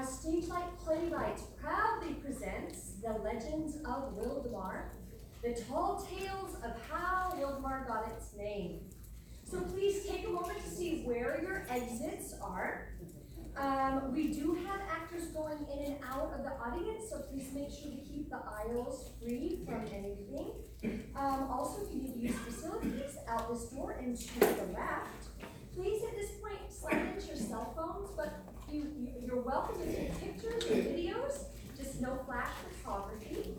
Stage-Light Playwright proudly presents The Legends of Wildomar, the tall tales of how Wildomar got its name. So please take a moment to see where your exits are. We do have actors going in and out of the audience, so please make sure to keep the aisles free from anything. Also, if you need to use facilities, out this door and to the left. Please, at this point, slide into your cell phones, but you're welcome to take pictures and videos, just no flash photography.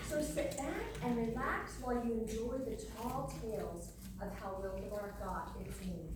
So sit back and relax while you enjoy the tall tales of how Wildomar got its name.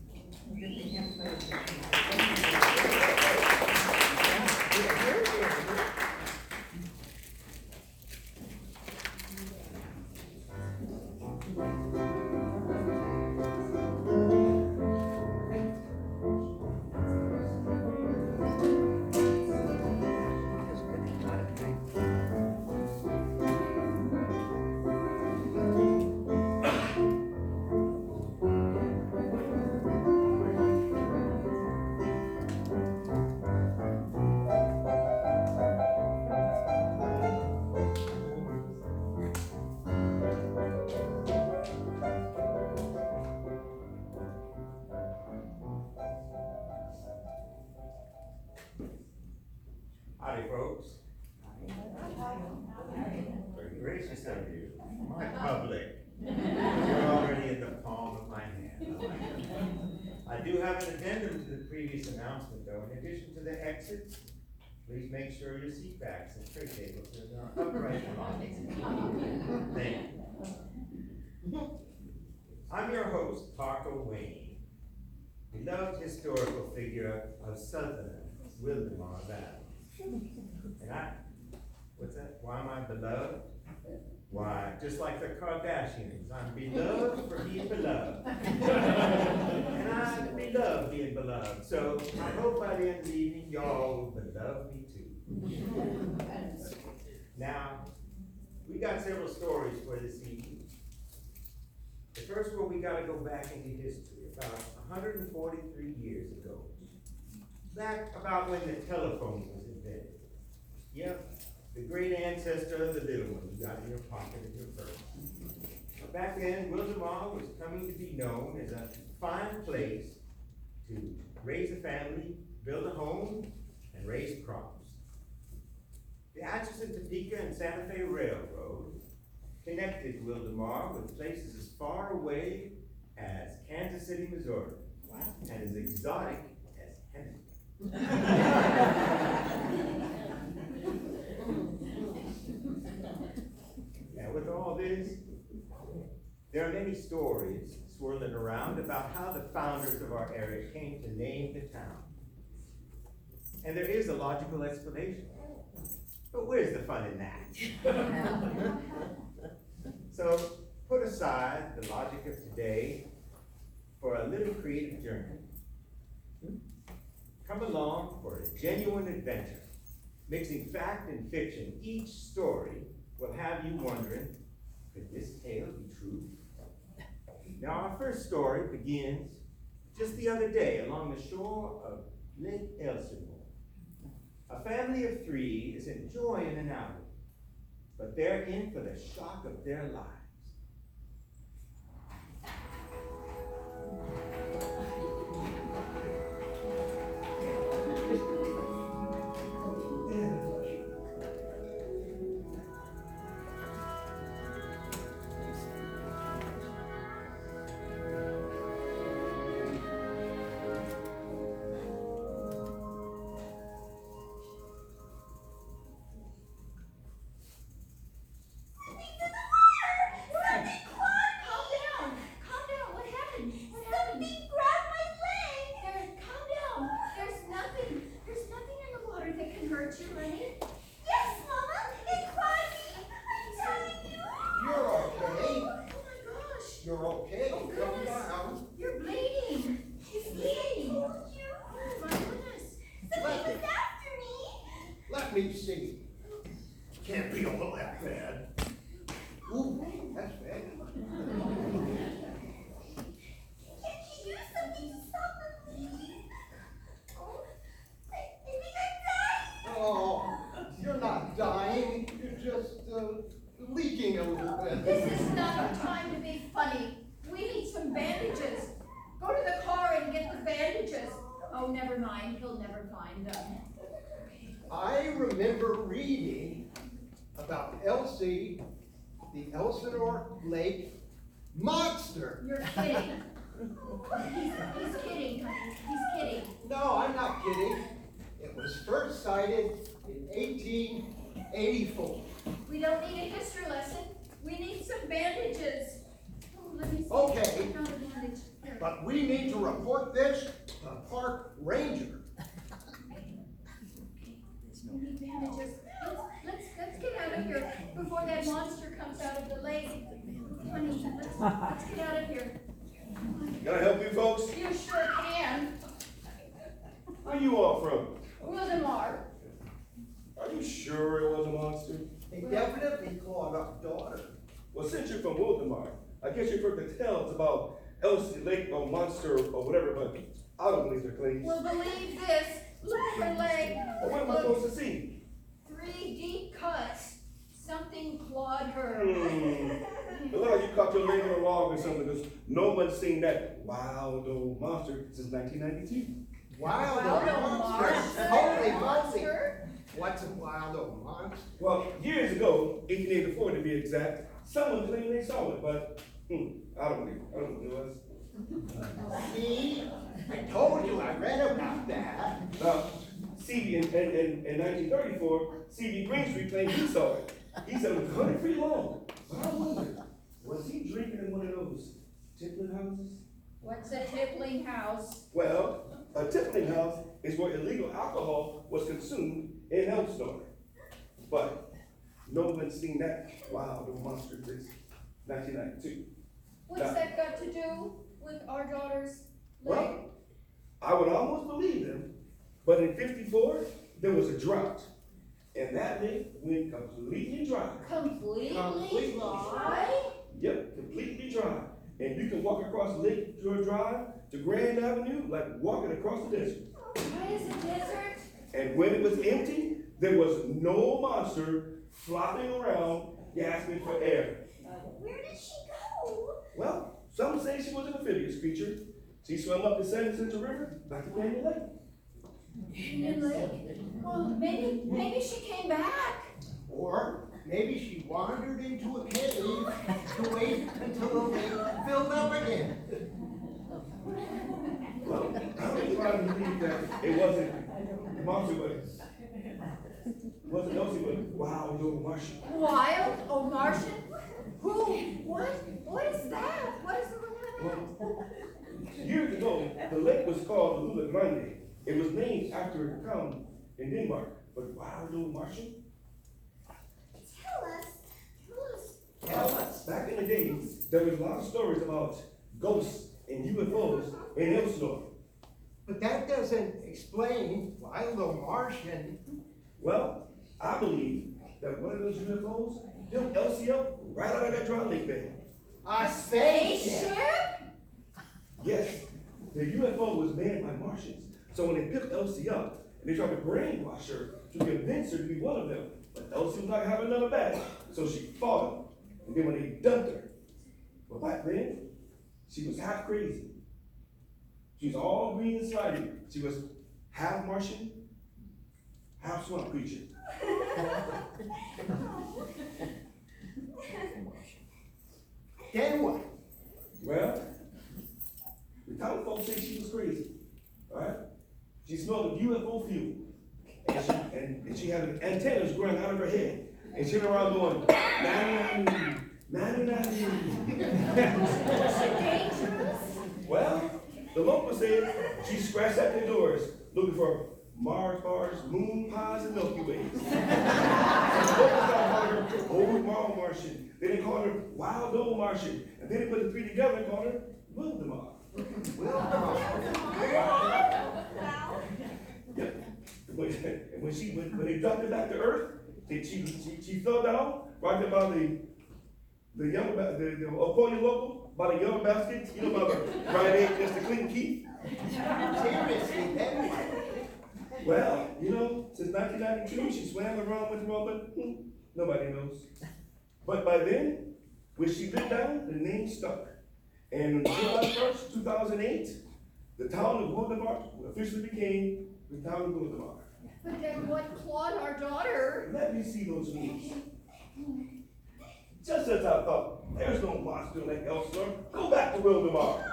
Howdy, folks. Very gracious of you. My public. You're already in the palm of my hand. I do have an addendum to the previous announcement, though. In addition to the exits, please make sure your seat backs and tray tables are upright and on. Thank you. I'm your host, Parker Wayne, beloved historical figure of southern Wildomar Valley. And what's that? Why am I beloved? Why, just like the Kardashians, I'm beloved for being beloved. And I love being beloved. So I hope by the end of the evening, y'all will love me too. Now, we got several stories for this evening. The first one, we gotta go back into history, about 143 years ago. Back about when the telephone was invented. Yep, the great ancestor of the little one you got in your pocket of your purse. Back then, Wildomar was coming to be known as a fine place to raise a family, build a home, and raise crops. The Atchison, Topeka, and Santa Fe Railroad connected Wildomar with places as far away as Kansas City, Missouri, and as exotic as Henry. Now, with all this, there are many stories swirling around about how the founders of our area came to name the town. And there is a logical explanation. But where's the fun in that? So, put aside the logic of today for a little creative journey. Come along for a genuine adventure, mixing fact and fiction. Each story will have you wondering, could this tale be true? Now, our first story begins just the other day along the shore of Lake Elsinore. A family of 3 is enjoying an outing, but they're in for the shock of their lives. Can't be all that bad. Ooh, that's bad. Can't you do something to stop the bleeding? Oh, I think I'm dying. Oh, never mind, he'll never find them. I remember reading about Elsie, the Elsinore Lake monster. You're kidding. He's kidding, honey, he's kidding. No, I'm not kidding. It was first sighted in 1884. We don't need a history lesson. We need some bandages. Oh, let me see. Okay. I found a bandage. Here. But we need to report this to the park ranger. We need bandages. Let's get out of here before that monster comes out of the lake. Honey, let's get out of here. Can I help you folks? You sure can. Where you all from? Wildomar. Are you sure it was a monster? They definitely clawed up daughter. Well, since you're from Wildomar, I guess you've heard the tales about Elsie Lake or monster or whatever, but I don't believe their claims. Well, believe this. Look at her leg. Well, what am I supposed to see? 3 deep cuts. Something clawed her. It looks like you caught your leg in a log or something, because no one's seen that wild old monster since 1992. Wild Wild old old monster. monster. Holy moly. Monster. What's a wild old monster? Well, years ago, 1884 to be exact, someone claimed they saw it, but I don't believe it. I don't believe it was. See, I told you, I read about that. Now, C.B. in 1934, C.B. Greenstreet claimed he saw it. He said it was 100 feet long. But I wonder, was he drinking in one of those tippling houses? What's a tippling house? Well, a tippling house is where illegal alcohol was consumed in Elsinore. But no one's seen that wild old monster since 1992. What's that got to do with our daughter's leg? Well, I would almost believe them, but in 54, there was a drought. And that lake went completely dry. Completely dry? Yep, completely dry. And you can walk across Lake George Drive to Grand Avenue like walking across the desert. Why is it desert? And when it was empty, there was no monster flopping around gasping for air. Where did she go? Well, some say she was an amphibious creature. She swam up the San Jacinto River back to Canyon Lake. Canyon Lake? Well, maybe she came back. Or maybe she wandered into a cave to wait until the lake filled up again. Well, I'm inclined to believe that it wasn't a monster, but it wasn't Elsie, but wild old Martian. Wild old Martian? Who? What is that? What is the Well, years ago, the lake was called the Lula Grande. It was named after a town in Denmark. But wild old Martian? Tell us. Back in the days, there was a lot of stories about ghosts and UFOs in Elsinore. But that doesn't explain wild old Martian. Well, I believe that one of those UFOs built Elsie up right out of that dry lake bed. A spaceship. Spaceship? Yes, the UFO was manned by Martians. So when they picked Elsie up, and they tried to brainwash her to convince her to be one of them, but Elsie was not having none of that. So she fought them. And then when they dumped her, well, back then, she was half crazy. She was all green and slimy. She was half Martian, half swamp creature. Then what? Well, the town folks say she was crazy. All right? She smelled of UFO fuel. And she had antennas growing out of her head. And she went around going, Was she dangerous? Well, the locals said she scratched at their doors looking for Mars bars, moon pies, and Milky Ways. So the locals started calling her Old Marl Martian. Then they called her Wild Old Martian. And then they put the three together and called her Wildomar. Yep. When they dumped her back to Earth, she fell down right there by the Opolia local, by the yellow basket, you know, by the right egg, that's the clean key. Seriously, then what? Well, you know, since 1992, she swam around with her, but nobody knows. But by then, when she bit down, the name stuck. And on July 1st, 2008, the town of Wildomar officially became the town of Wildomar. But then what clawed our daughter? Let me see those knees. Just as I thought, there's no monster like Elsa. Go back to Wildomar.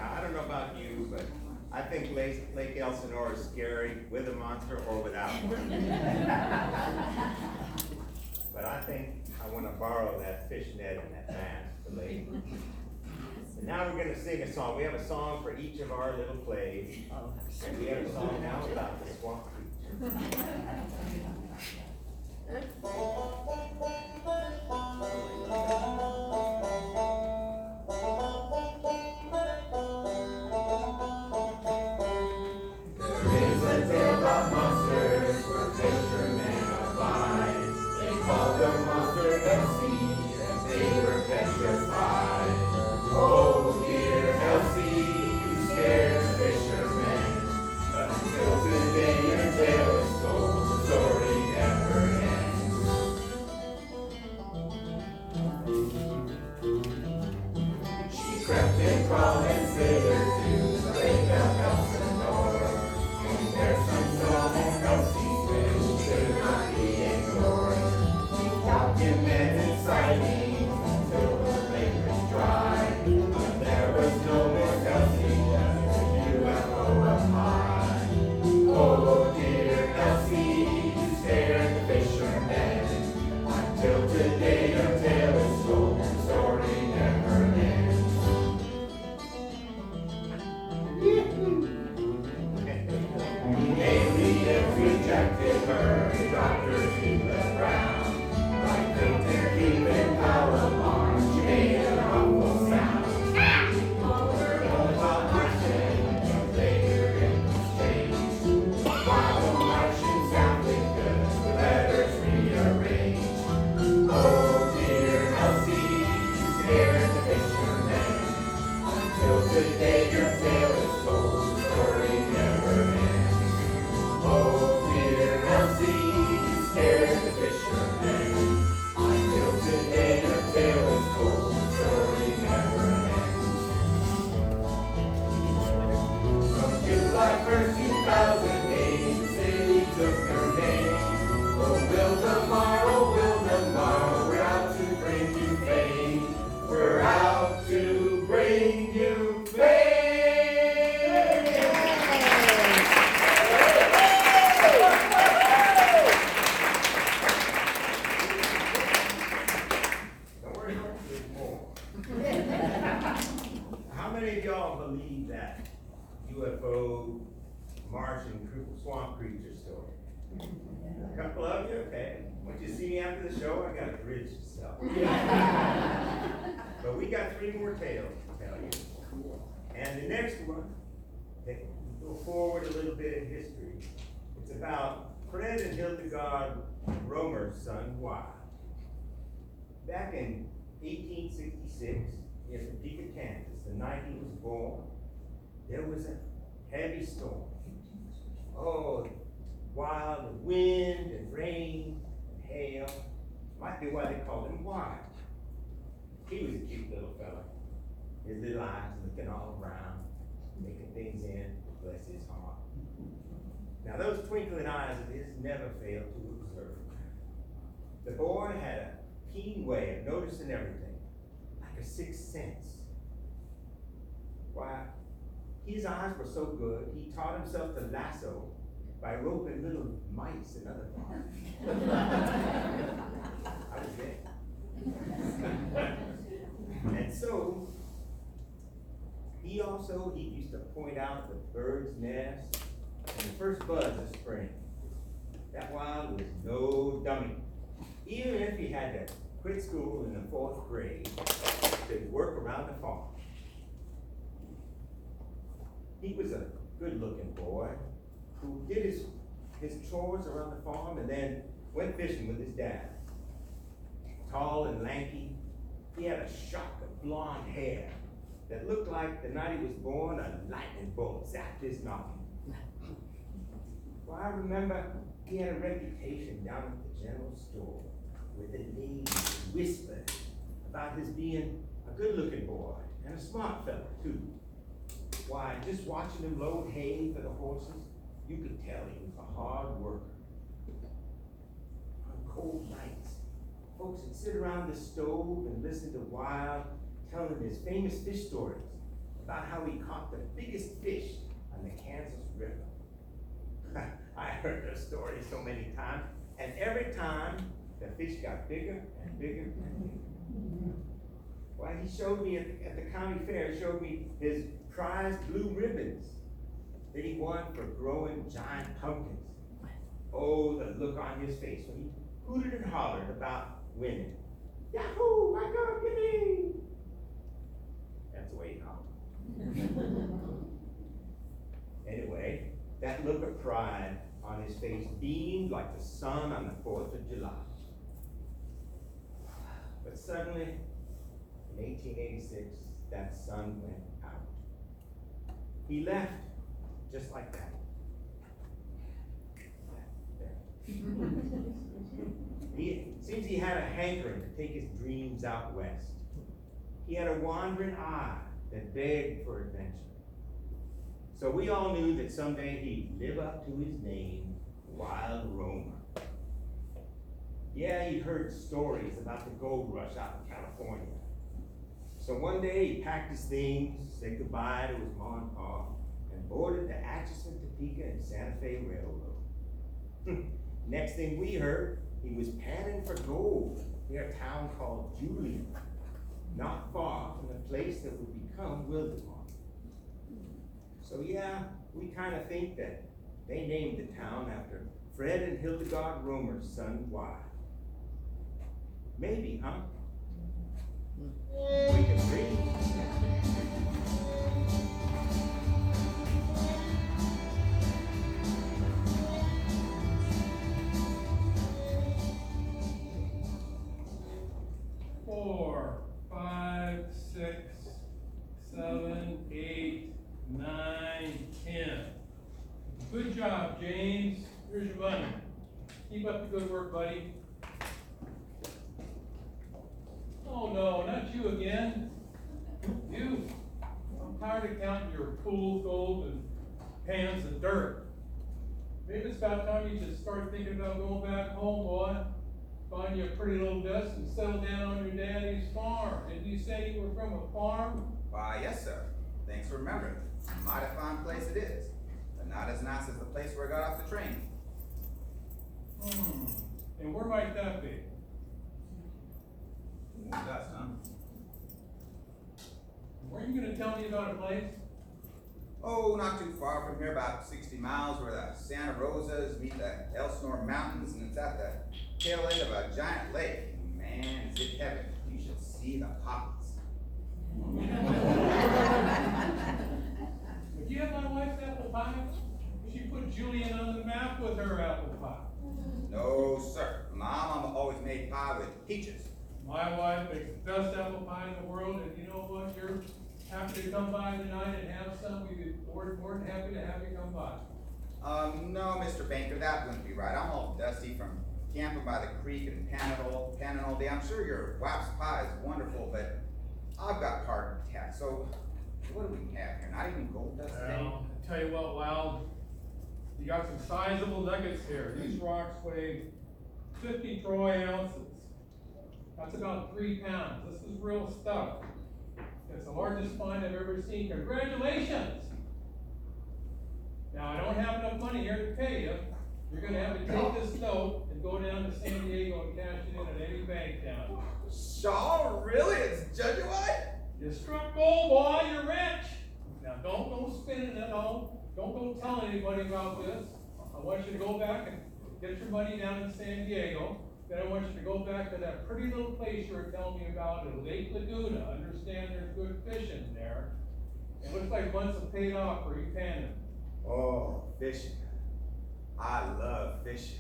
I don't know about you, but I think Lake Elsinore is scary with a monster or without one. But I think I want to borrow that fishnet and that mask for later. And now we're going to sing a song. We have a song for each of our little plays. And we have a song now about the swamp creature. UFO Martian swamp creature story. A couple of you, okay. Once you see me after the show, I got a bridge to sell. But we got 3 more tales to tell you. And the next one, go forward a little bit in history. It's about Fred and Hildegard Romer's son, Wild. Back in 1866, in Topeka, Kansas, the night he was born, there was a heavy storm. Oh, wild wind and rain and hail. Might be why they called him Wild. He was a cute little fella. His little eyes looking all around, making things in, bless his heart. Now those twinkling eyes of his never failed to observe. The boy had a keen way of noticing everything, like a sixth sense. Why, his eyes were so good, he taught himself to lasso by roping little mice and other things. I was there. And so, he used to point out the bird's nest and the first buds of spring. That Wild was no dummy. Even if he had to quit school in the 4th grade to work around the farm. He was a good-looking boy who did his chores around the farm and then went fishing with his dad. Tall and lanky, he had a shock of blonde hair that looked like the night he was born, a lightning bolt zapped his noggin. Well, I remember he had a reputation down at the general store where the ladies whispered about his being a good-looking boy and a smart fella, too. Why, just watching him load hay for the horses, you could tell he was a hard worker. On cold nights, folks would sit around the stove and listen to Wild telling his famous fish stories about how he caught the biggest fish on the Kansas River. I heard those stories so many times, and every time the fish got bigger and bigger and bigger. Why, he showed me at the county fair, he showed me his prized blue ribbons that he won for growing giant pumpkins. Oh, the look on his face when he hooted and hollered about winning. Yahoo, my God, give me! That's the way he hollered. Anyway, that look of pride on his face beamed like the sun on the 4th of July. But suddenly, in 1886, that sun went out. He left just like that. It seems he had a hankering to take his dreams out west. He had a wandering eye that begged for adventure. So we all knew that someday he'd live up to his name, Wild Roamer. Yeah, he'd heard stories about the gold rush out in California. So one day he packed his things, said goodbye to his mom and pa, and boarded the Atchison, Topeka, and Santa Fe Railroad. Next thing we heard, he was panning for gold near a town called Julian, not far from the place that would become Wildomar. So yeah, we kind of think that they named the town after Fred and Hildegard Romer's son, Wild. Maybe, huh? We can dream. Four, 5, 6, 7, 8, 9, 10. Good job, James. Here's your money. Keep up the good work, buddy. Oh no, not you again. You. I'm tired of counting your pools, gold, and pans of dirt. Maybe it's about time you just start thinking about going back home, boy. Find you a pretty little desk and settle down on your daddy's farm. Didn't you say you were from a farm? Why, yes, sir. Thanks for remembering. A mighty fine place it is, but not as nice as the place where I got off the train. And where might that be? Dust, huh? Weren't you gonna tell me about a place? Oh, not too far from here, about 60 miles, where the Santa Rosas meet the Elsinore Mountains, and it's at the tail end of a giant lake. Man, is it heaven. You should see the poppies. Would you have my wife's apple pie? She put Julian on the map with her apple pie. No, sir. Mom always made pie with peaches. My wife makes the best apple pie in the world, and you know what? You're happy to come by tonight and have some. We'd be more than happy to have you come by. No, Mr. Banker, that wouldn't be right. I'm all dusty from camping by the creek and panning all day. I'm sure your wife's pie is wonderful, but I've got heart attack. So what do we have here? Not even gold dust today? Well, I tell you what, Wild, you got some sizable nuggets here. These rocks weigh 50 troy ounces. That's about 3 pounds. This is real stuff. It's the largest find I've ever seen. Congratulations! Now, I don't have enough money here to pay you. You're gonna have to take this note and go down to San Diego and cash it in at any bank down. Shaw, really? It's Jesuit? You struck gold, boy, you're rich! Now, don't go spinning it all. Don't go telling anybody about this. I want you to go back and get your money down in San Diego. Then I want you to go back to that pretty little place you were telling me about at Lake Laguna. Understand there's good fishing there. It looks like months have paid off for you panning. Oh, fishing. I love fishing.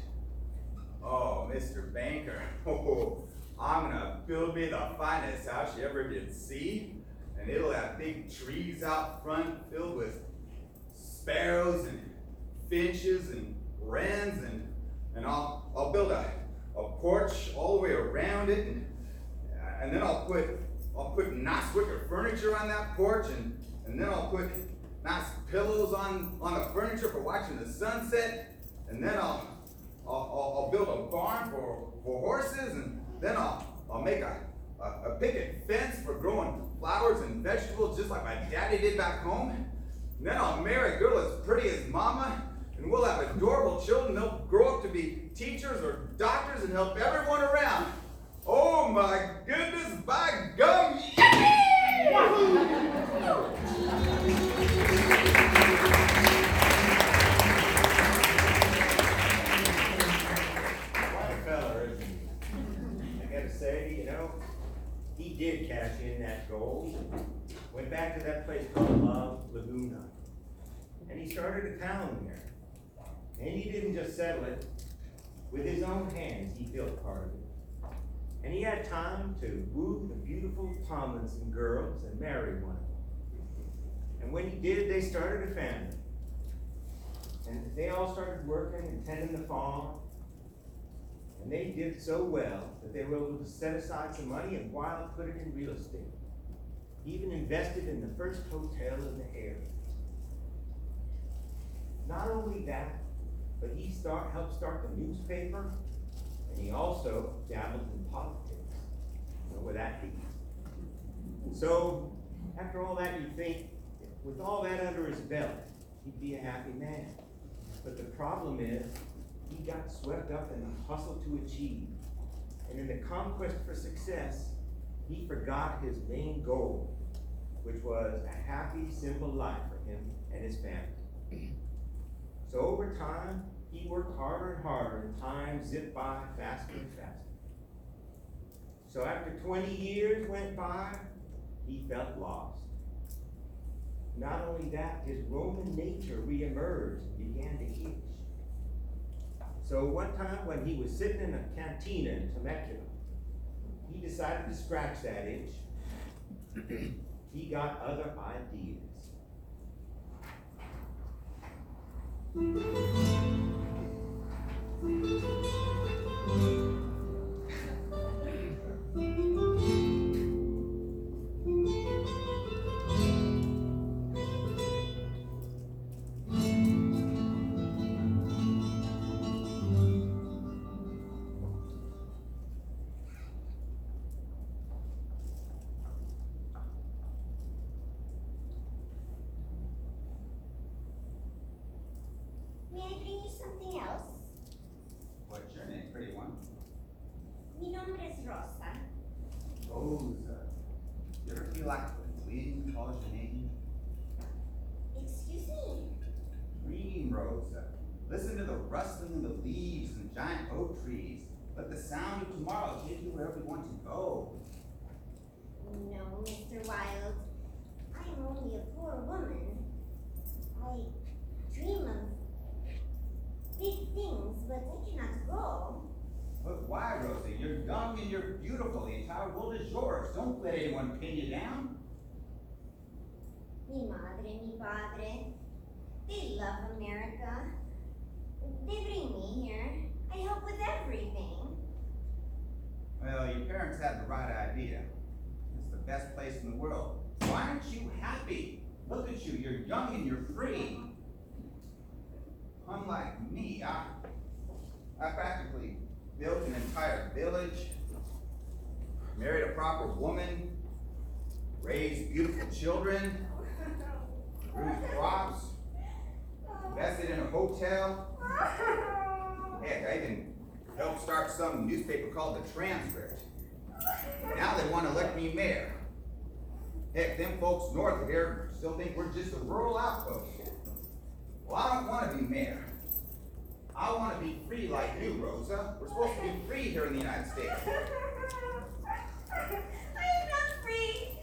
Oh, Mr. Banker. Oh, I'm gonna build me the finest house you ever did see. And it'll have big trees out front filled with sparrows and finches and wrens, and I'll build a porch all the way around it, and then I'll put nice wicker furniture on that porch, and then I'll put nice pillows on the furniture for watching the sunset, and then I'll build a barn for horses, and then I'll make a picket fence for growing flowers and vegetables just like my daddy did back home. And then I'll marry a girl as pretty as mama, and we'll have adorable children. They'll grow up to be teachers or doctors and help everyone around. Oh my goodness, by gum, Quite a fella, isn't he? I gotta say, you know, he did cash in that gold. Went back to that place called Laguna. And he started a town there. And he didn't just settle it. With his own hands, he built part of it. And he had time to woo the beautiful Tomlinson girls and marry one of them. And when he did, they started a family. And they all started working and tending the farm. And they did so well that they were able to set aside some money and while put it in real estate. He even invested in the first hotel in the area. Not only that, but he helped start the newspaper, and he also dabbled in politics. You know where that leads. So, after all that, you think, with all that under his belt, he'd be a happy man. But the problem is, he got swept up in the hustle to achieve. And in the conquest for success, he forgot his main goal, which was a happy, simple life for him and his family. So over time, he worked harder and harder, and time zipped by faster and faster. So after 20 years went by, he felt lost. Not only that, his Roman nature reemerged and began to itch. So one time when he was sitting in a cantina in Temecula, he decided to scratch that itch. He got other ideas. May I bring you something else? What's your name, pretty one? Mi nombre es Rosa. Rosa. You ever feel like the wind calls your name? Excuse me. Dream, Rosa. Listen to the rustling of the leaves and giant oak trees. Let the sound of tomorrow take you wherever you want to go. No, Mr. Wild. I am only a poor woman. I dream of big things, but I cannot go. But why, Rosa? You're young and you're beautiful. The entire world is yours. Don't let anyone pin you down. Mi madre, mi padre, they love America. They bring me here. I help with everything. Well, your parents had the right idea. It's the best place in the world. Why aren't you happy? Look at you. You're young and you're free. Unlike me, I practically built an entire village, married a proper woman, raised beautiful children, grew crops, invested in a hotel. Heck, I even helped start some newspaper called The Transcript. Now they want to elect me mayor. Heck, them folks north of here still think we're just a rural outpost. Well, I don't want to be mayor. I want to be free like you, Rosa. We're supposed to be free here in the United States. I am not free.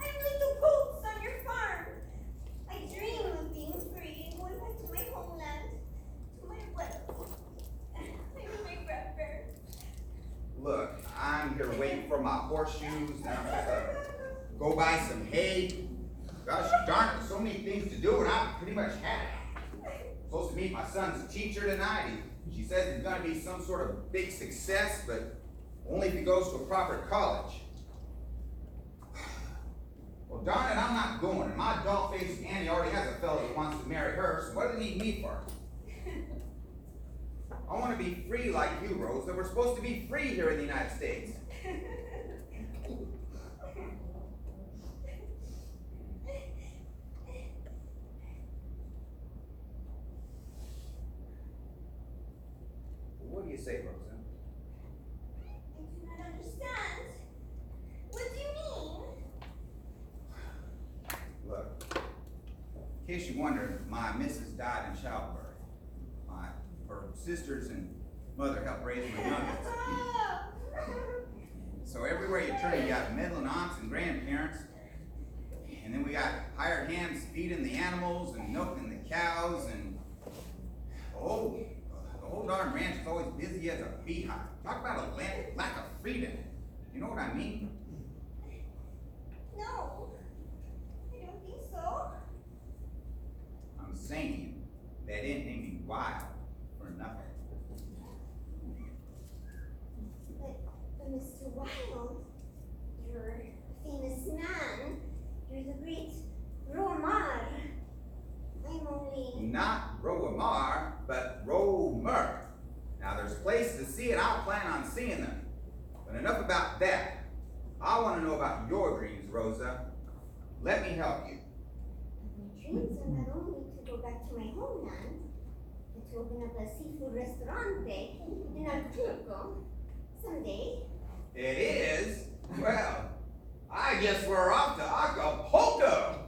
I am like the goats on your farm. I dream of being free and going back to my homeland, to my abuelos, and my grandparents. Look, I'm here waiting for my horseshoes, and I'm supposed to go buy some hay. Gosh darn it, so many things to do, and I pretty much had it. Supposed to meet my son's teacher tonight. She says he's gonna be some sort of big success, but only if he goes to a proper college. Well, darn it, I'm not going. And my doll-faced Annie already has a fellow that wants to marry her, so what do they need me for? I want to be free like you, Rose, that we're supposed to be free here in the United States. What do you say, Rosa? I do not understand. What do you mean? Look, in case you wondered, my missus died in childbirth. Her sisters and mother helped raise my youngest. So everywhere you turn, you got meddling aunts and grandparents. And then we got hired hands feeding the animals and milking the cows, and the whole darn ranch is always busy as a beehive. Talk about a lack of freedom. You know what I mean? No, I don't think so. I'm saying that it ain't me wild for nothing. But Mr. Wild, you're a famous man. You're the great Wildomar. I'm only... Not Wildomar, but Wildomar. Now there's places to see and I'll plan on seeing them. But enough about that. I want to know about your dreams, Rosa. Let me help you. My dreams are not only to go back to my homeland, but to open up a seafood restaurant in Acapulco someday. It is? Well, I guess we're off to Acapulco.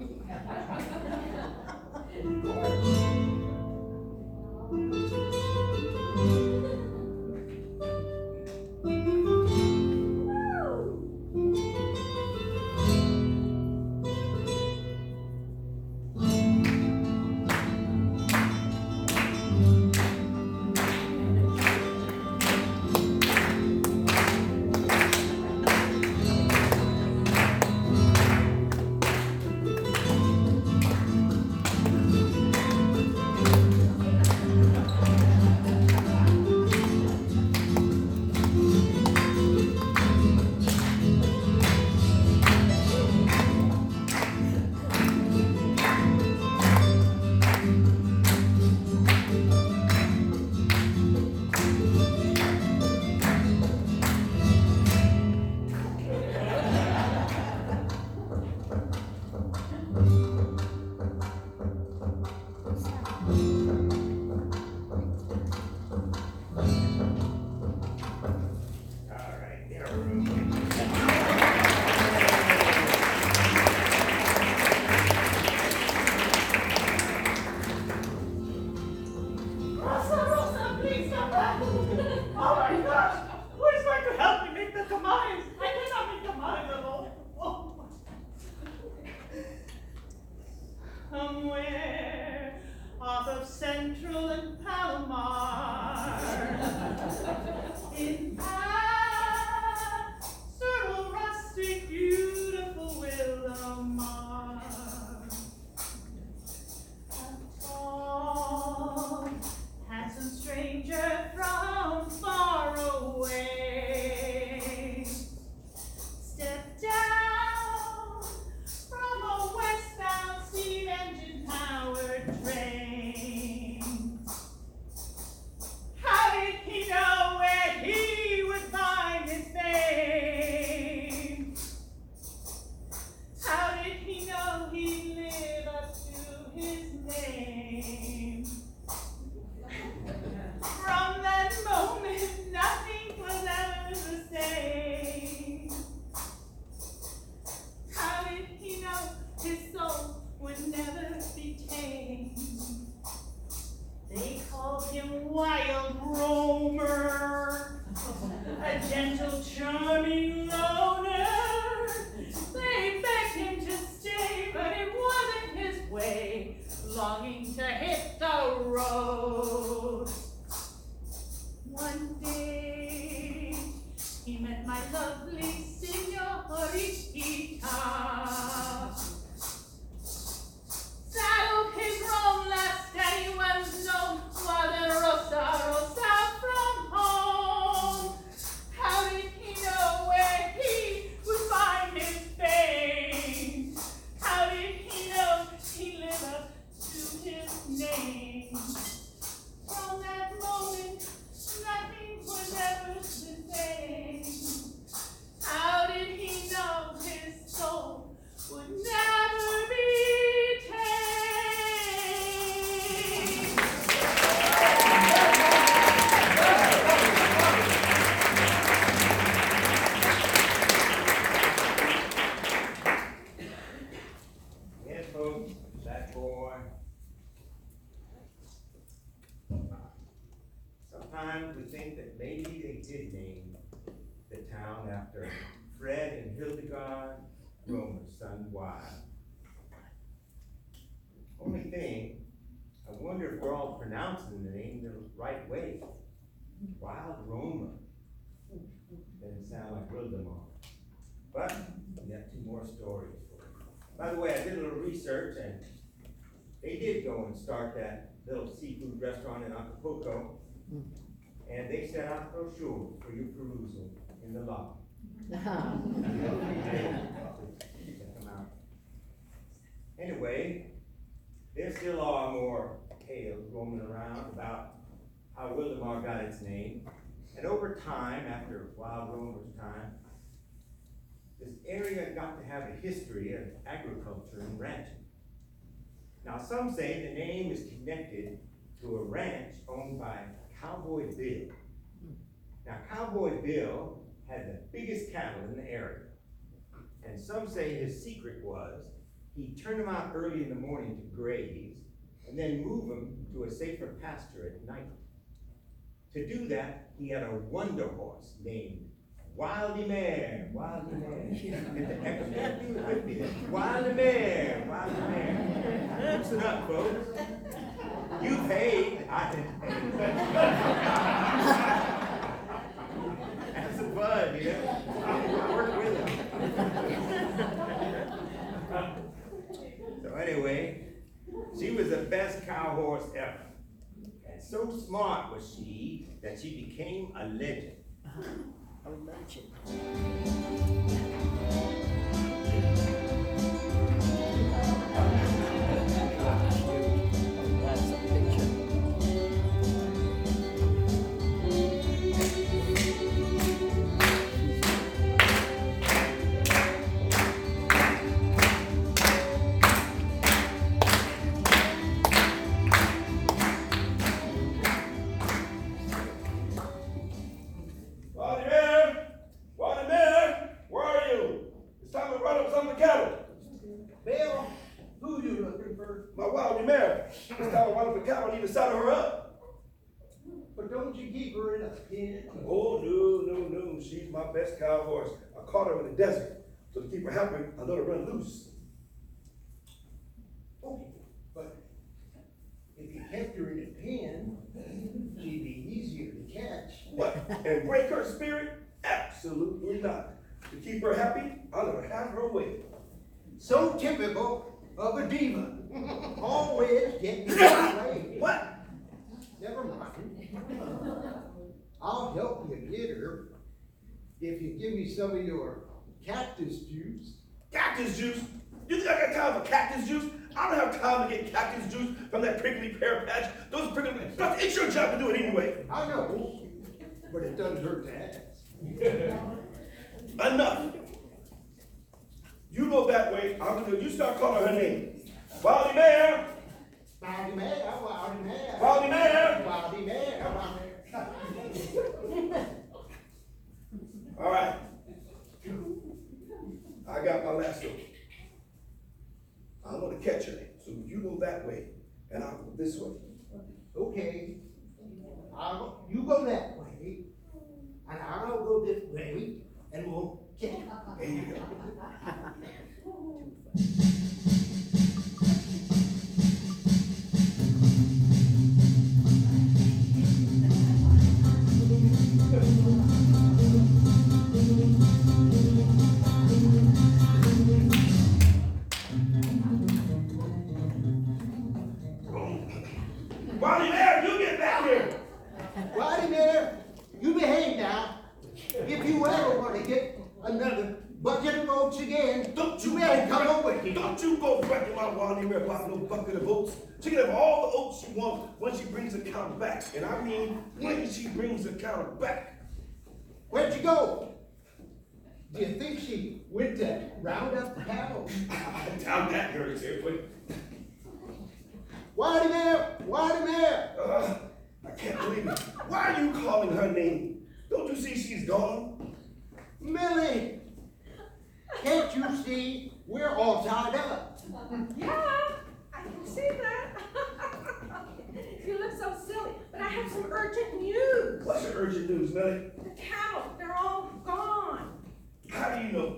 Somewhere off of Central and Palomar, in pastoral, rustic, beautiful Wildomar, a tall, handsome stranger from far away stepped down from a westbound steam engine powered train. How did he know where he would find his fame? How did he know he'd live up to his name? From that moment, nothing was ever the same. How did he know his soul would never be tamed? They called him Wild Roamer, a gentle, charming loner. They begged him to stay, but it wasn't his way, longing to hit the road. One day, he met my lovely señorita. Saddled his roan last and he was known Sometimes we think that maybe they did name the town after Fred and Hildegard Romer's son Wild. Only thing, I wonder if we're all pronouncing the name the right way. Wild Romer. Doesn't sound like Wildomar. But we have 2 more stories for you. By the way, I did a little research and they did go and start that little seafood restaurant in Acapulco. And they sent out a brochure for your perusal in the lobby. Check them out. Anyway, there still are more tales roaming around about how Wildomar got its name. And over time, after Wild Romer's time, this area got to have a history of agriculture and ranching. Now, some say the name is connected to a ranch owned by Cowboy Bill. Now, Cowboy Bill had the biggest cattle in the area. And some say his secret was he turned them out early in the morning to graze and then move them to a safer pasture at night. To do that, he had a wonder horse named Wildomar. And the echo do it with me. Wildomar. Listen up, folks. You paid, I didn't pay. That's a bud, you know? I work with him. So anyway, she was the best cow horse ever. And so smart was she that she became a legend. A legend. That's a picture. My Wildy mare. This time I wanted the cow, I need to saddle her up. But don't you keep her in a pen? Oh, no. She's my best cow horse. I caught her in the desert. So to keep her happy, I let her run loose. Okay, but if you kept her in a pen, she'd be easier to catch. What? And break her spirit? Absolutely not. To keep her happy, I let her have her way. So typical of a diva. Always getting away. What? Never mind. I'll help you get her if you give me some of your cactus juice. Cactus juice? You think I got time for cactus juice? I don't have time to get cactus juice from that prickly pear patch. Those prickly, but it's your job to do it anyway. I know, but it doesn't hurt to ask. Enough. You go that way, you start calling her name. Wildy mare. Wildy mare, Wildy mare. Wildy mare. Wildy mare, Wildy mare. All right. I got my lasso. I'm gonna catch her, so you go that way, and I'll go this way. Okay. You go that way, and I'll go this way, and we'll catch her. There you go. Wildy mare, you get back here! Wildy mare, you behave now. If you ever want to get another bucket of oats again, Don't you better go come over here. Don't you go wrecking my Wildy mare about no bucket of oats. She can have all the oats she wants when she brings the cow back. And I mean, when she brings the cow back. Where'd you go? Do you think she went to round up the cows? Down that dirty carefully. Wildy mare, Wildy mare. I can't believe it. Why are you calling her name? Don't you see she's gone? Millie, can't you see we're all tied up? Yeah, I can see that. You look so silly, but I have some urgent news. What's your urgent news, Millie? The cattle, they're all gone. How do you know?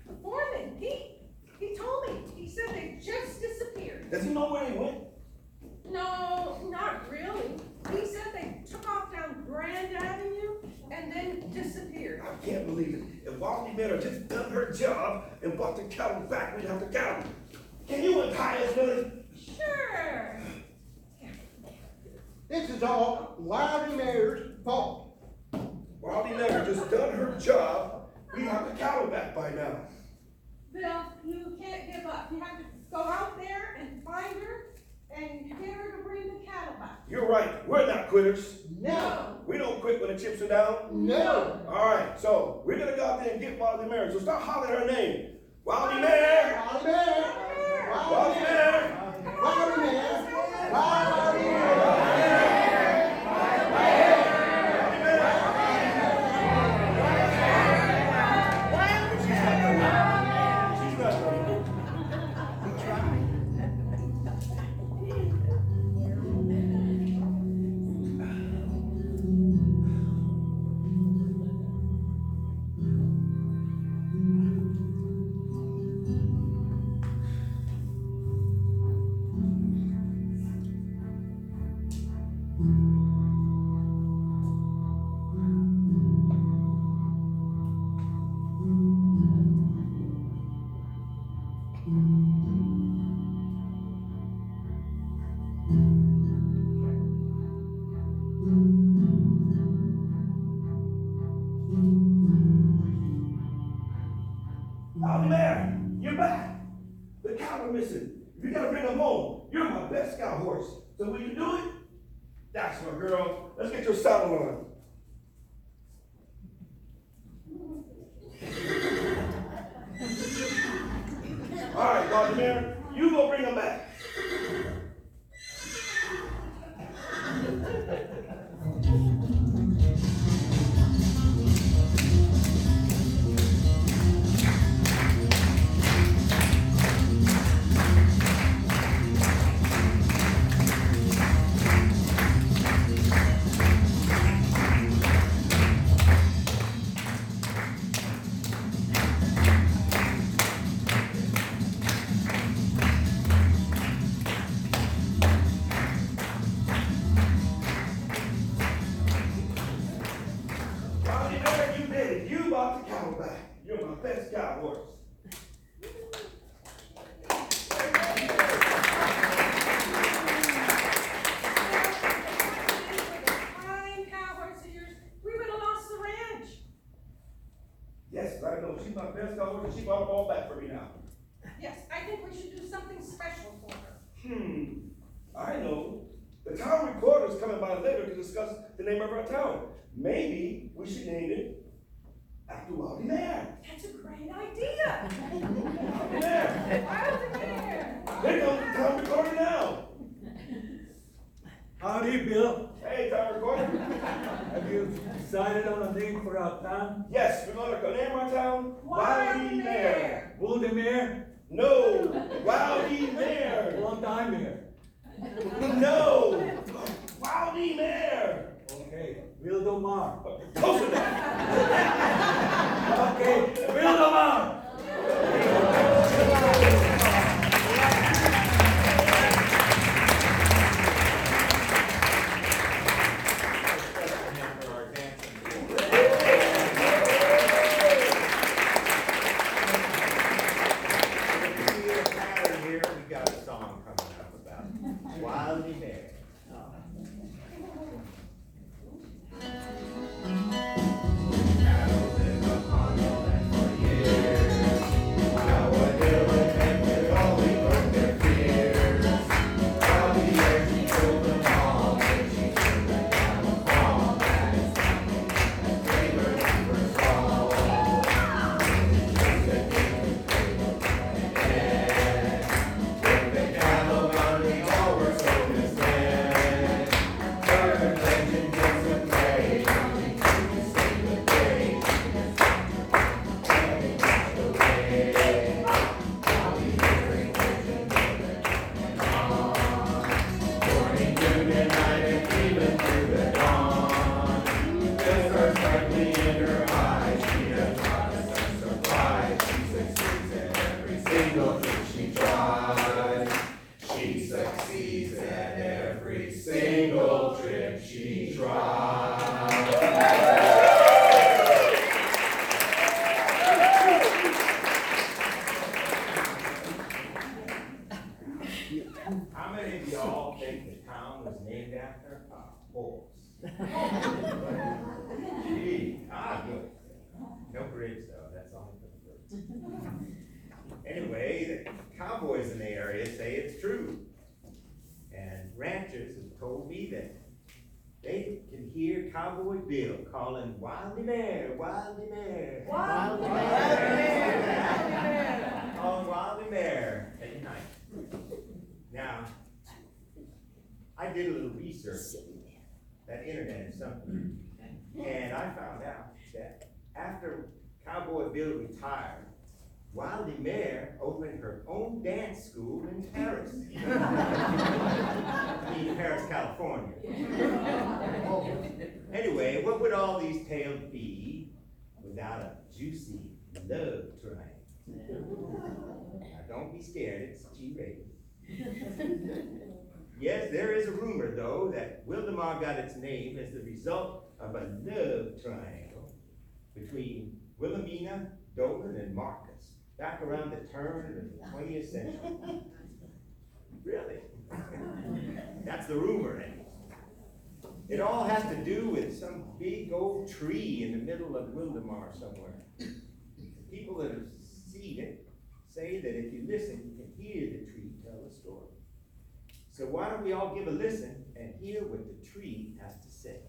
The foreman, he told me. He said they just disappeared. Does he know where they went? No, not really. He said they took off down Grand Avenue and then disappeared. I can't believe it. If Waldy Better just done her job and brought the cattle back, we'd have to count them. Can you untie us, Millie? Sure. This is all Wildy Mayor's fault. Waldy Better just done her job, we'd have the cattle back by now. Bill, you can't give up. You have to go out there and find her and get her to bring the cattle back. You're right, we're not quitters. No, We don't quit when the chips are down. no. All right, so we're gonna go out there and get Waldy Mayor. So start hollering her name. Waldy Mayor! Wildy Mayor, Waldy Mayor! Wildy Mayor, Wildy Mayor. She's not coming. Waldy Mayor, you're back. The cattle are missing. If you gotta bring them home, you're my best scout horse. So will you do it? That's my girl. Let's get your saddle on. All right, Waldy Mayor, you go bring them back. Waldy Mayor, you did it. You brought the cattle back. You're my best scout horse. Fine cow horse of yours, we would have lost the ranch. Yes, I know. She's my best scout horse, and she brought them all back for me now. Yes, I think we should do something special for her. I know. The town reporter's coming by later to discuss the name of our town. Maybe we should name it after Waldy Mayor. That's a great idea. Waldy Mayor. Wildy Mayor. Here comes the town reporter now. Howdy, Bill. Hey, town reporter. Have you decided on a name for our town? Yes, we're gonna name our town Wildy Mayor. Wildomar? No, Waldy Mayor. Long-time mayor. No, Waldy Mayor. Okay, Wildomar. Close enough. Okay, Wildomar! For our dancing. If you see a pattern here, we got a song coming up about Wildy Mayor. Cattle live upon the land for years. if she tried. How many of y'all think the town was named after a horse? Gee, good. No bridge though, that's only for the birds. Anyway, the cowboys in the area say it's true. And ranchers have told me that they can hear Cowboy Bill calling Wildy Mare, Wildy Mare. Wildy Mare. Calling Wildy Mare at night. Now, I did a little research. That internet is something. And I found out that after Cowboy Bill retired, Wildy Mare opened her own dance school in Paris. I mean, Paris, California. Anyway, what would all these tales be without a juicy love triangle? Now, don't be scared, it's G-rated. Yes, there is a rumor, though, that Wildomar got its name as the result of a love triangle between Wilhelmina, Dolan, and Marcus, back around the turn of the 20th century. Really? That's the rumor, anyway. It all has to do with some big old tree in the middle of Wildomar somewhere. The people that have seen it say that if you listen, you can hear the tree tell a story. So why don't we all give a listen and hear what the tree has to say?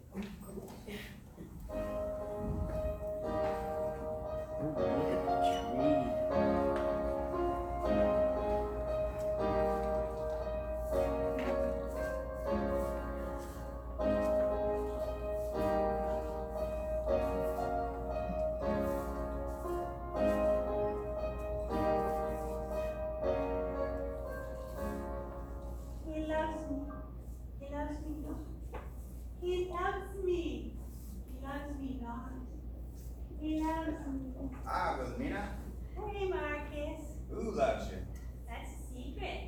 He loves me. He loves me not. He loves me. Ah, Wilhelmina, Hey, Marcus. who loves you? That's a secret.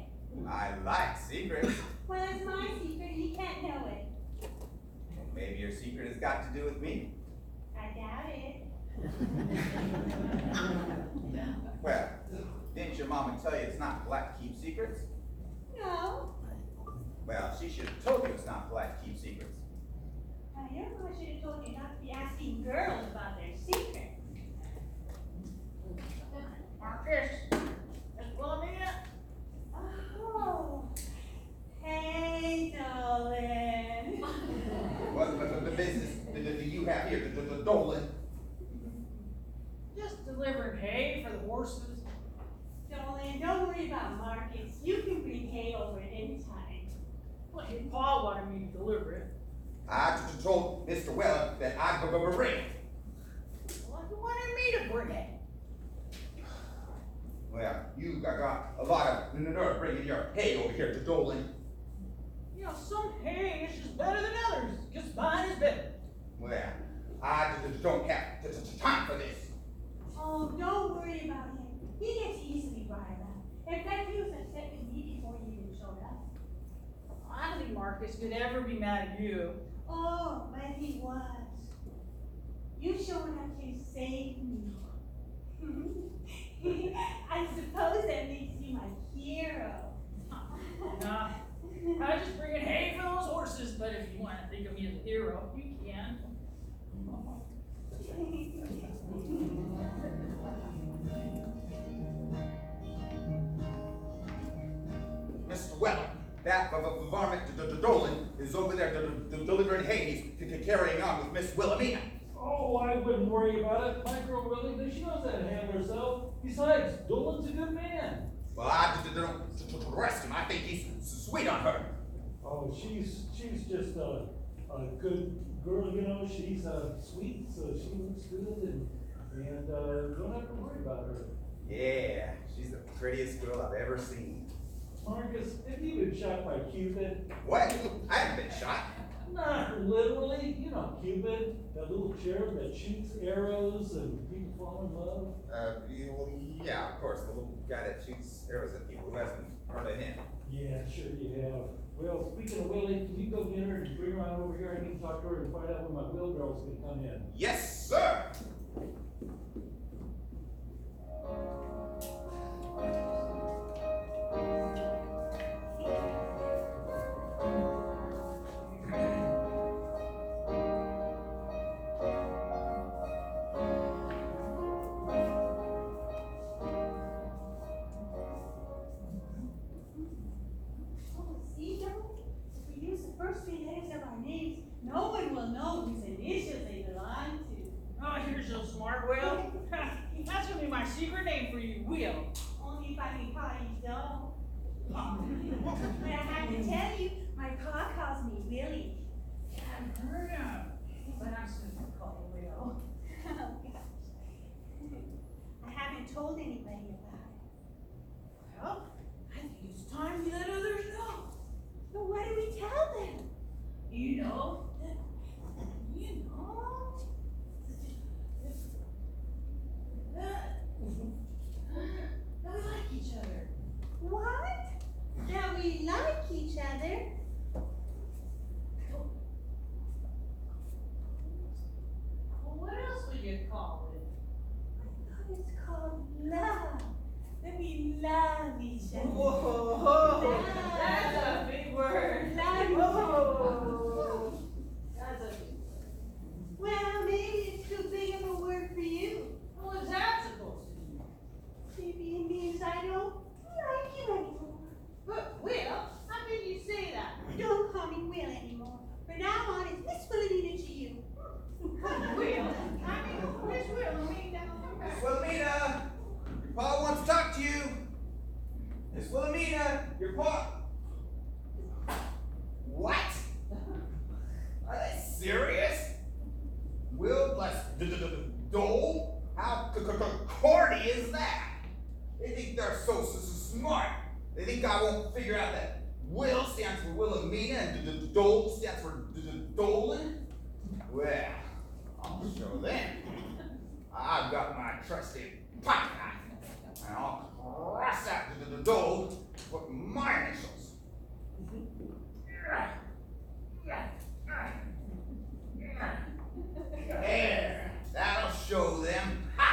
I like secrets. Well, it's my secret. You can't know it. Well, maybe your secret has got to do with me. I doubt it. Well, didn't your mama tell you it's not polite to keep secrets? No. Well, she should have told you it's not polite to keep secrets. Now, your mama should have told you not to be asking girls about their secrets. Marcus, Miss Wilhelmina. Oh. Hey, Dolan. What business do you have here, the Dolan? Just delivering hay for the horses. Dolan, don't worry about Marcus. You can bring hay over at any time. Well, your pa wanted me to deliver it. I told Mr. Weller that I'd bring it. Well, he wanted me to bring it. Well, you got a lot of nerve bringing your hay over here to Dolan. You know, some hay is just better than others. Just mine is better. Well, I don't have time for this. Oh, don't worry about him. He gets easily riled up. In fact, he was upset with me before he even showed up. I don't think Marcus could ever be mad at you. Oh, but he was. You showing up to save me. I suppose that makes you my hero. Nah, I was just bringing hay for those horses, but if you want to think of me as a hero, you can. Mr. Weller, that varmint Dolan is over there delivering hay. He's carrying on with Miss Wilhelmina. Oh, I wouldn't worry about it. My girl really, she knows how to handle herself. Besides, Dolan's a good man. Well, I don't arrest him. I think he's sweet on her. Oh, she's just a good girl, you know. She's sweet, so she looks good, and don't have to worry about her. Yeah, she's the prettiest girl I've ever seen. Marcus, have you been shot by Cupid? What? I haven't been shot. Not literally, you know, Cupid, that little cherub that shoots arrows and people fall in love. Yeah, of course, the little guy that shoots arrows at people. Who hasn't heard of him? Yeah, sure you have. Well, speaking of Willie, can you go get her and bring her on over here? I need to talk to her and find out when my wheelbarrow's gonna come in. Yes, sir. See, Joe? If we use the first three letters of our names, no one will know whose initials they belong to. Oh, you're so smart, Will. That's gonna be my secret name for you, Will. Only if I can call you Joe. But I have to tell you, my pa calls me Willie. I've heard of, but I'm still gonna call you Will. Oh, gosh. I haven't told anybody about it. Well, I think it's time we let others know. But what do we tell them? You know, that we like each other. What? That we like each other? Well, what else would you call it? I thought it's called love. That we love each other. Whoa, that's a big word. Love each Whoa, that's a big word. Well, maybe it's too big of a word for you. What was that supposed to mean? Maybe it means I don't like you anymore. But Will, how can you say that? Don't call me Will anymore. From now on, it's Miss Wilhelmina to you. Will, I mean, where's Will? I mean, Miss Wilhelmina, your pa wants to talk to you. Miss Wilhelmina, your pa. What? Are they serious? Will bless Dole? How corny is that? They think they're so smart. They think I won't figure out that Will stands for Wilhelmina and Dole stands for Dolan? Well, I'll show them. I've got my trusty pocket knife, and I'll cross out the Dole with my initials. There, that'll show them. Ha!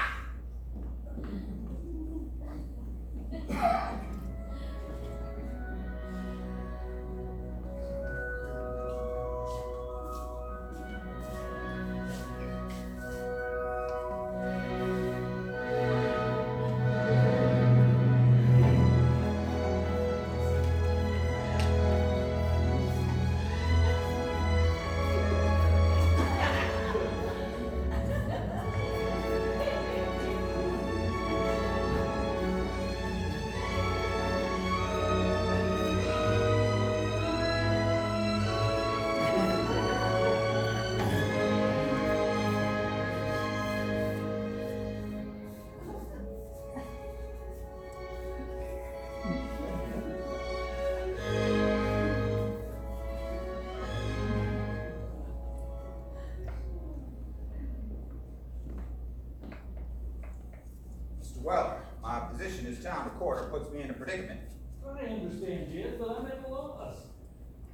Weller, my position as town recorder puts me in a predicament. I understand, Jed, but I'm at a loss.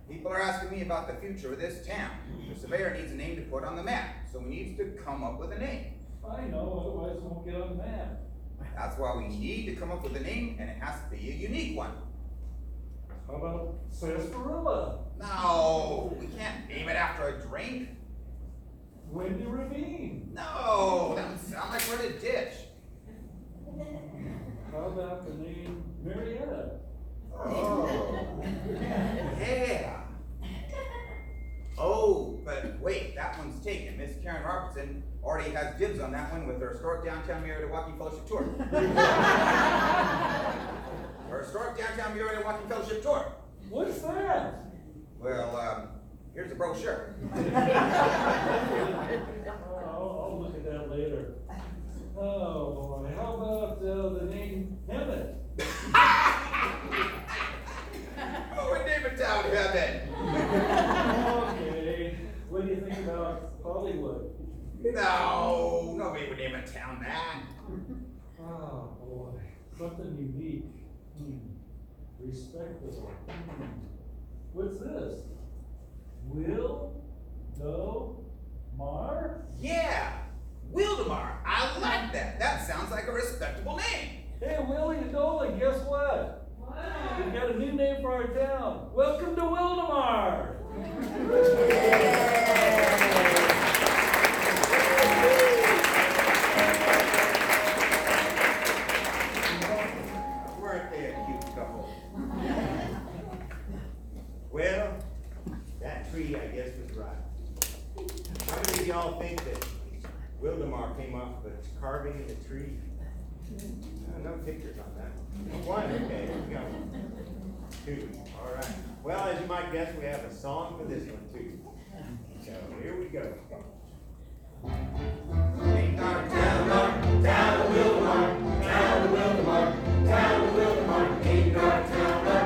People are asking me about the future of this town. The surveyor needs a name to put on the map, so he needs to come up with a name. I know, otherwise it won't get on the map. That's why we need to come up with a name, and it has to be a unique one. How about sarsaparilla? No, we can't name it after a drink. Wendy Ravine? No, that would sound like we're in a ditch. How about the name Marietta? Oh, yeah. Oh, but wait, that one's taken. Miss Karen Robertson already has dibs on that one with her historic downtown Marietta Walking Fellowship tour. Her historic downtown Marietta Walking Fellowship tour. What's that? Well, here's the brochure. I'll look at that later. Oh boy, how about the name Hemet? Who would name a town Hemet? Okay, what do you think about Hollywood? No, nobody would name a town that. Oh boy, something unique. Respectable. What's this? Wildomar? Yeah, Wildomar. I like that. That sounds like a respectable name. Hey, Willie and Dolan, guess what? We've got a new name for our town. Welcome to Wildomar! Weren't they a cute couple? Well, that tree, I guess, was right. How many of y'all think that Wildomar came off of a carving in the tree? No pictures on that. One, okay, here we go. Two, all right. Well, as you might guess, we have a song for this one too. So here we go. Town of Wildomar, town of Wildomar, town of Wildomar, named our town of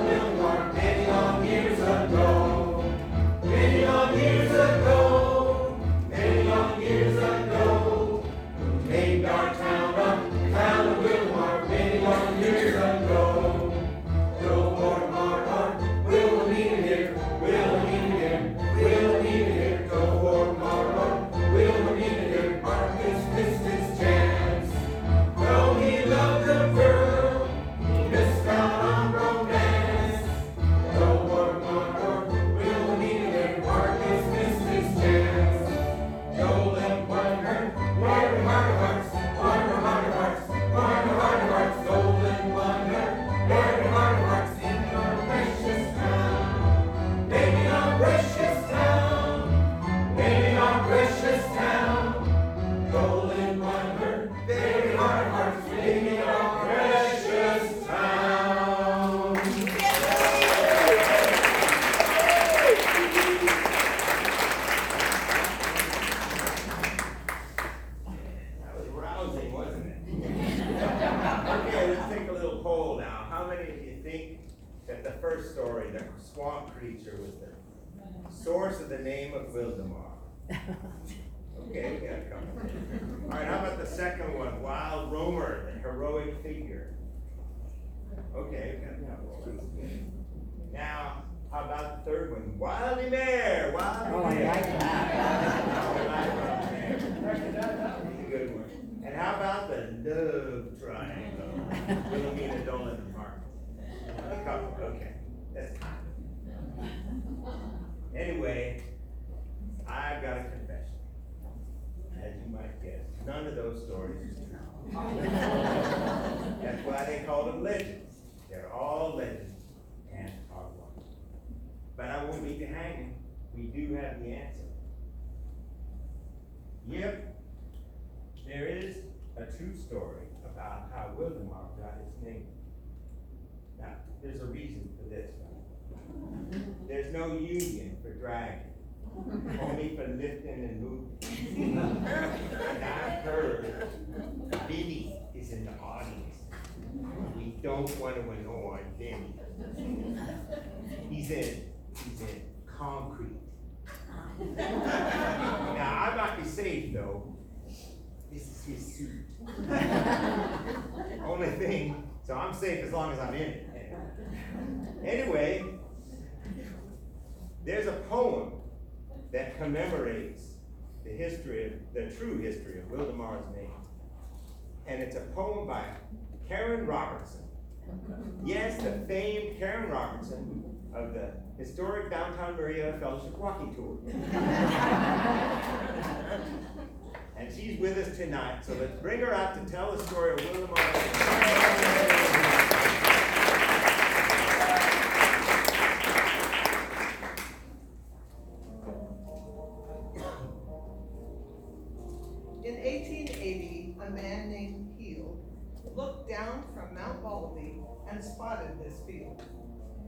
Wildomar, many long years ago. Many long years ago, many long years ago, named our town of Wildomar, many long years ago. Go Wildomar, we'll meet here, we'll meet here, we'll meet here. Go Wildomar, we'll meet here. Marcus missed his chance. Though he loved the girl, he missed out on romance. Go Wildomar, we'll meet here. Marcus missed his chance. Joel wonder, wonder heart of hearts, wonder heart of hearts, wonder heart of hearts. Golden wonder, wonder heart of hearts in our precious town. Maybe our precious town, maybe our precious town. Golden wonder, very heart of hearts, maybe our precious town. That was rousing, wasn't it? Okay, let's take a little poll now. How many of you think that the first story, the swamp creature, was the source of the name of Wildomar? Okay, we got a couple. All right, how about the second one, Wild Roamer, the heroic figure? Okay, we got a couple. Now, how about the third one, Wildomar, Wildomar? Oh, I like that. That's a good one. And how about the love triangle? Wilhelmina, Dolan, and Mark. A couple, okay. That's kind. Anyway, I've got a confession. As you might guess, none of those stories are true. That's why they call them legends. They're all legends and are one. But I won't leave you hanging. We do have the answer. Yep, there is a true story about how Wildomar got its name. Now, there's a reason for this. There's no union for dragging, only for lifting and moving. And I've heard Billy is in the audience. We don't want to annoy Billy. He's in concrete. Now, I might be safe though. This is his suit. Only thing, so I'm safe as long as I'm in it. Anyway, there's a poem that commemorates the true history of Wildomar's name. And it's a poem by Karen Robertson. Yes, the famed Karen Robertson of the historic downtown Marietta Fellowship walking tour. And she's with us tonight, so let's bring her out to tell the story of Wildomar. In 1880, a man named Heald looked down from Mount Baldy and spotted this field.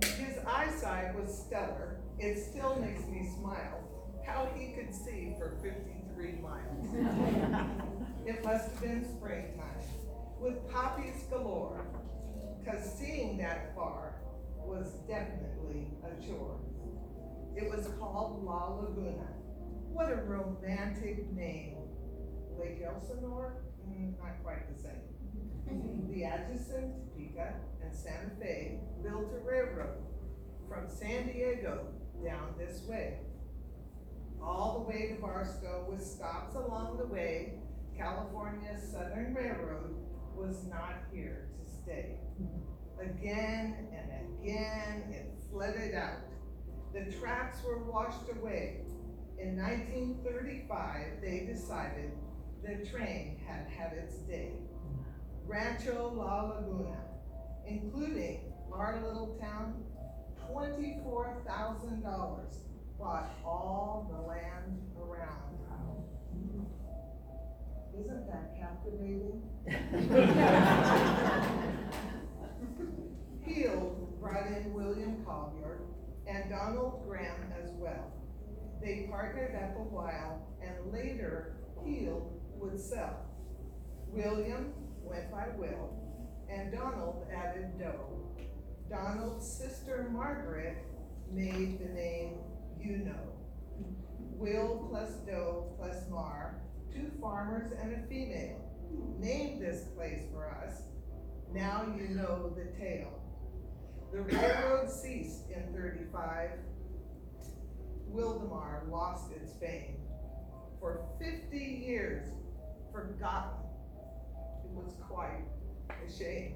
His eyesight was stellar. It still makes me smile how he could see for 53 miles. It must have been springtime with poppies galore, 'cause seeing that far was definitely a chore. It was called La Laguna. What a romantic name. Lake Elsinore? Not quite the same. The adjacent Topeka and Santa Fe built a railroad from San Diego down this way. All the way to Barstow with stops along the way. California's Southern Railroad was not here to stay. Again and again, it flooded out. The tracks were washed away. In 1935, they decided the train had had its day. Rancho La Laguna, including our little town, $24,000 bought all the land around. Isn't that captivating? Heald brought in William Collier and Donald Graham as well. They partnered up a while, and later Heald would sell. William went by Will, and Donald added Doe. Donald's sister Margaret made the name You Know. Will plus Doe plus Mar, 2 farmers and a female, named this place for us. Now you know the tale. The railroad ceased in 35. Wildomar lost its fame. For 50 years, forgotten. It was quite a shame.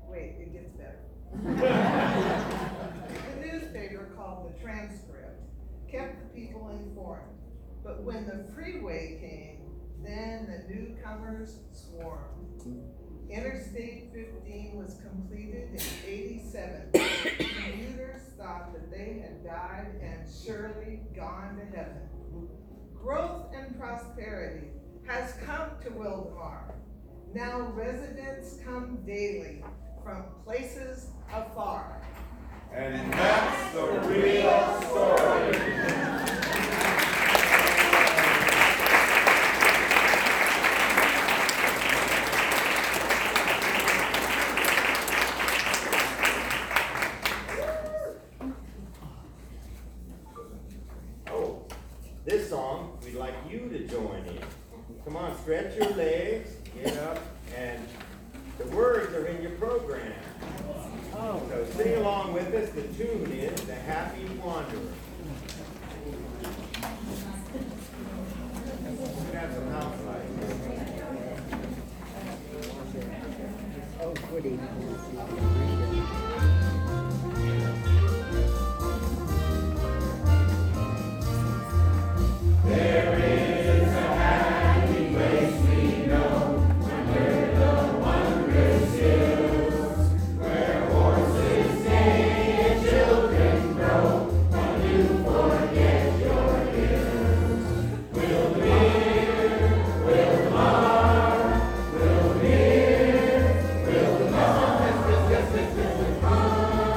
Wait, it gets better. The newspaper called the Transcript kept the people informed. But when the freeway came, then the newcomers swarmed. Interstate 15 was completed in 87. Commuters thought that they had died and surely gone to heaven. Growth and prosperity has come to Wildomar. Now residents come daily from places afar. And that's the real story. This song, we'd like you to join in. Come on, stretch your legs, get up, and the words are in your program. So sing along with us. The tune is The Happy Wanderer. We have some house lights. Oh, goody. There is a happy place we know under the wondrous hills, where horses neigh and children grow, while you forget your ills. Wildomar, Wildomar, Wildomar, Wildomar,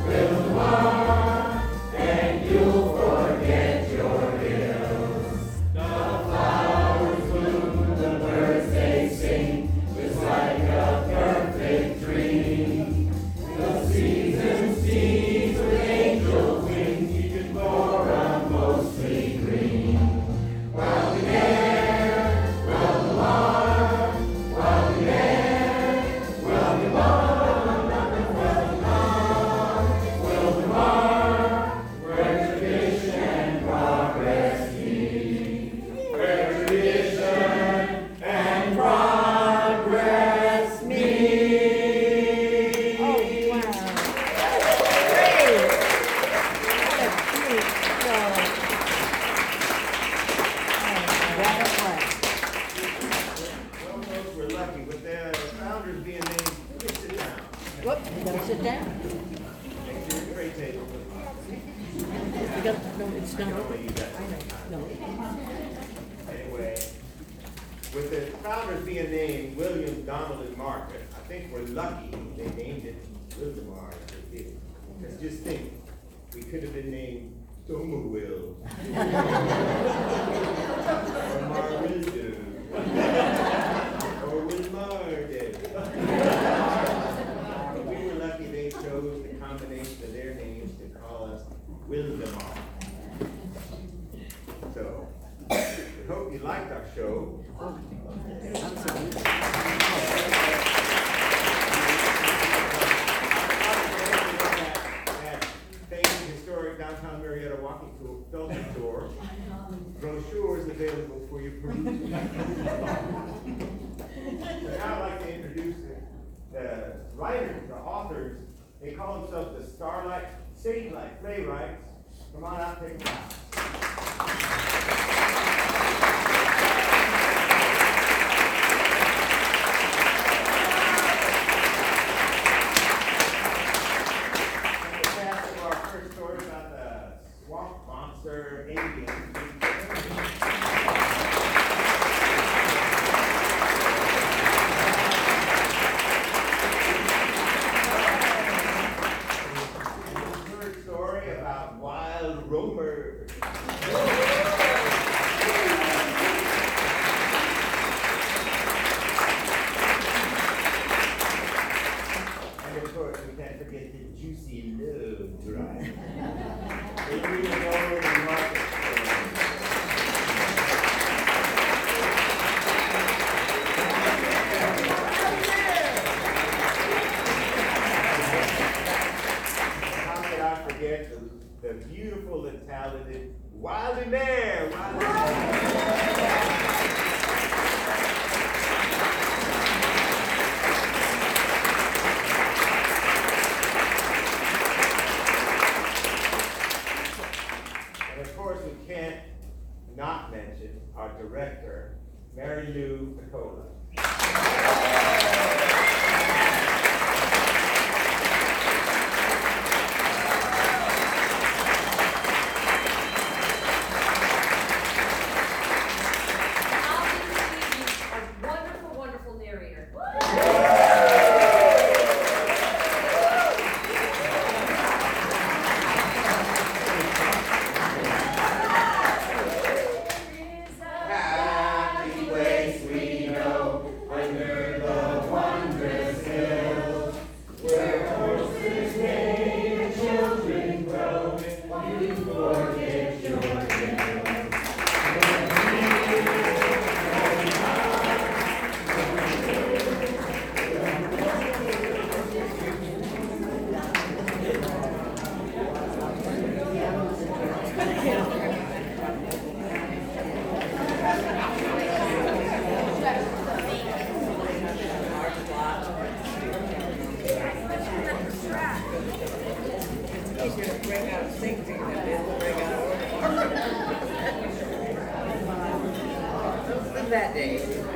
Wildomar, and you'll forget your ills. The flowers bloom, the birds they sing, just like a perfect dream. The season seeds with angel wings, even for a mostly green. While we there, Wildomar, while we there, Wildomar, where tradition and progress meet. Where tradition and progress meet. Oh, wow. Great. What a cute song. What a play. Well, folks, we're lucky with the founders being named. Please sit down. Whoop, you gotta sit down. Next to your tray table. You got, no, it's I can not. only use that I know, sometimes. no. Anyway, with the founders being named William, Donald, and Margaret, I think we're lucky they named it Wildomar as they did. Because just think, we could have been named Will. Or Marwildo. Or Wilmarde. But we were lucky they chose the combination of their names to call us Wildomar. So, we hope you liked our show. That brochures available for your perusal. So now I'd like to introduce the writers, the authors. They call themselves the Starlight Stage Light Playwrights. Come on out, take them out. The beautiful and talented Wildomar. And of course, we can't not mention our director, Mary Lou Picola. That day.